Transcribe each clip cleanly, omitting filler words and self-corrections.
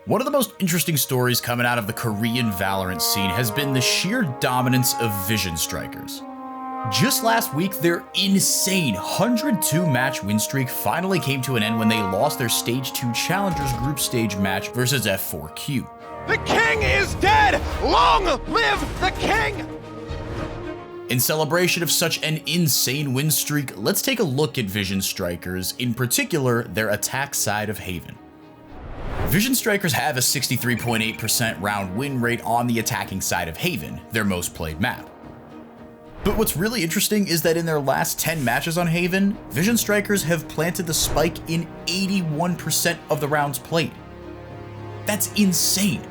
One of the most interesting stories coming out of the Korean Valorant scene has been the sheer dominance of Vision Strikers. Just last week, their insane 102 match win streak finally came to an end when they lost their Stage 2 Challengers group stage match versus F4Q. The king is dead! Long live the king! In celebration of such an insane win streak, let's take a look at Vision Strikers, in particular their attack side of Haven. Vision Strikers have a 63.8% round win rate on the attacking side of Haven, their most played map. But what's really interesting is that in their last 10 matches on Haven, Vision Strikers have planted the spike in 81% of the rounds played. That's insane.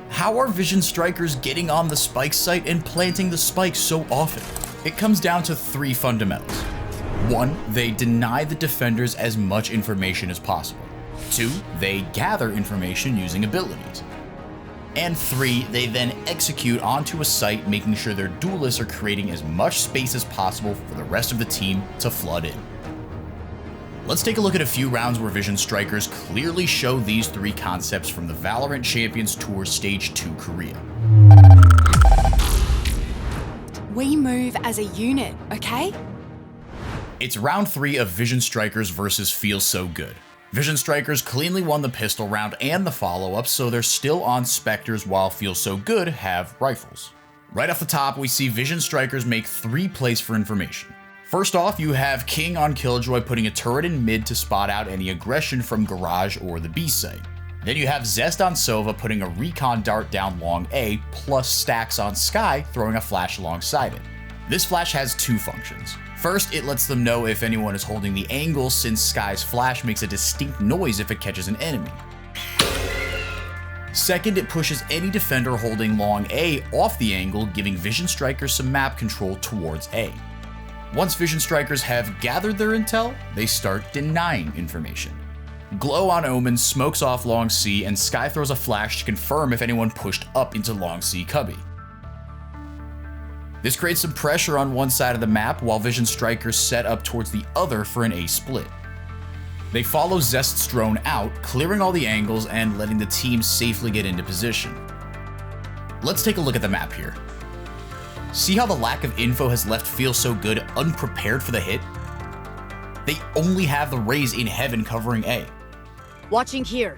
How are Vision Strikers getting on the spike site and planting the spike so often? It comes down to three fundamentals. 1, they deny the defenders as much information as possible. 2, they gather information using abilities. And 3, they then execute onto a site, making sure their duelists are creating as much space as possible for the rest of the team to flood in. Let's take a look at a few rounds where Vision Strikers clearly show these three concepts from the Valorant Champions Tour Stage 2 Korea. We move as a unit, okay? It's round 3 of Vision Strikers versus Feels So Good. Vision Strikers cleanly won the pistol round and the follow-up, so they're still on Spectres while Feels So Good have rifles. Right off the top, we see Vision Strikers make 3 plays for information. First off, you have King on Killjoy putting a turret in mid to spot out any aggression from Garage or the B site. Then you have Zest on Sova putting a recon dart down long A, plus Stacks on Sky throwing a flash alongside it. This flash has 2 functions. First, it lets them know if anyone is holding the angle, since Sky's flash makes a distinct noise if it catches an enemy. Second, it pushes any defender holding long A off the angle, giving Vision Strikers some map control towards A. Once Vision Strikers have gathered their intel, they start denying information. Glow on Omen smokes off long C, and Sky throws a flash to confirm if anyone pushed up into long C cubby. This creates some pressure on one side of the map while Vision Strikers set up towards the other for an A split. They follow Zest's drone out, clearing all the angles and letting the team safely get into position. Let's take a look at the map here. See how the lack of info has left Feels So Good unprepared for the hit? They only have the Raze in Heaven covering A. Watching here.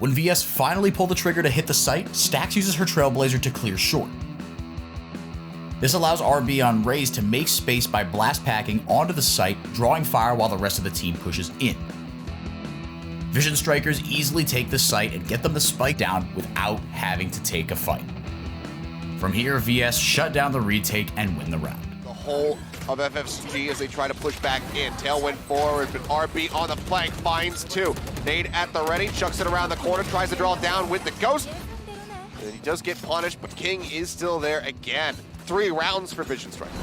When VS finally pull the trigger to hit the site, Stacks uses her Trailblazer to clear short. This allows RB on Raze to make space by blast packing onto the site, drawing fire while the rest of the team pushes in. Vision Strikers easily take the site and get them the spike down without having to take a fight. From here, VS shut down the retake and win the round. The whole of FFG as they try to push back in. Tailwind forward, but RB on the flank finds 2. Nade at the ready, chucks it around the corner, tries to draw down with the Ghost. And he does get punished, but King is still there again. 3 rounds for Vision Strikers.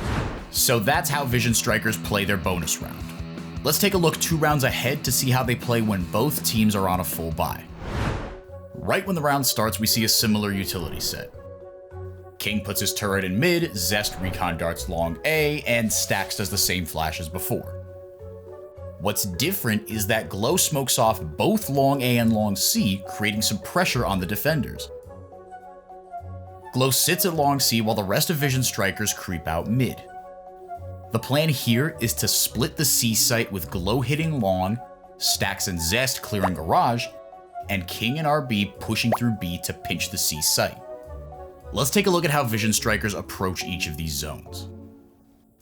So that's how Vision Strikers play their bonus round. Let's take a look 2 rounds ahead to see how they play when both teams are on a full buy. Right when the round starts, we see a similar utility set. King puts his turret in mid, Zest recon darts long A, and Stacks does the same flash as before. What's different is that Glow smokes off both long A and long C, creating some pressure on the defenders. Glow sits at long C while the rest of Vision Strikers creep out mid. The plan here is to split the C site with Glow hitting long, Stacks and Zest clearing Garage, and King and RB pushing through B to pinch the C site. Let's take a look at how Vision Strikers approach each of these zones.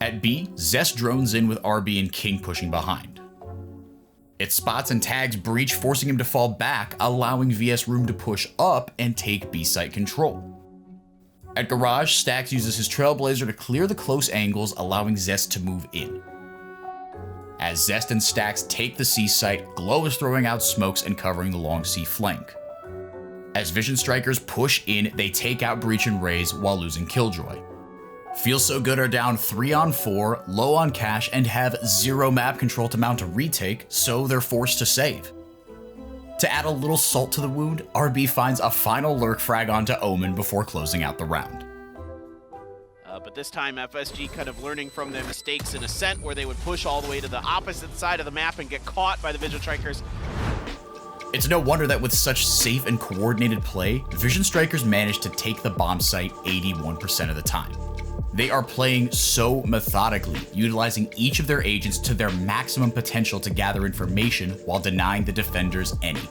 At B, Zest drones in with RB and King pushing behind. It spots and tags Breach, forcing him to fall back, allowing VS room to push up and take B site control. At Garage, Stacks uses his Trailblazer to clear the close angles, allowing Zest to move in. As Zest and Stacks take the C site, Glow is throwing out smokes and covering the long C flank. As Vision Strikers push in, they take out Breach and Raze while losing Killjoy. Feels So Good are down 3 on 4, low on cash, and have 0 map control to mount a retake, so they're forced to save. To add a little salt to the wound, RB finds a final lurk frag onto Omen before closing out the round. But this time FSG kind of learning from their mistakes in Ascent, where they would push all the way to the opposite side of the map and get caught by the Vision Strikers. It's no wonder that with such safe and coordinated play, Vision Strikers managed to take the bomb site 81% of the time. They are playing so methodically, utilizing each of their agents to their maximum potential to gather information while denying the defenders any.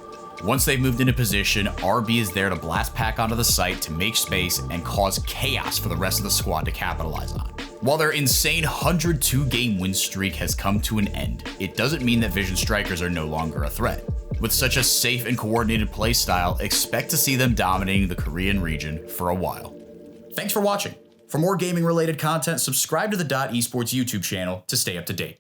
Once they've moved into position, RB is there to blast pack onto the site to make space and cause chaos for the rest of the squad to capitalize on. While their insane 102-game win streak has come to an end, it doesn't mean that Vision Strikers are no longer a threat. With such a safe and coordinated play style, expect to see them dominating the Korean region for a while. Thanks for watching. For more gaming-related content, subscribe to the Esports YouTube channel to stay up to date.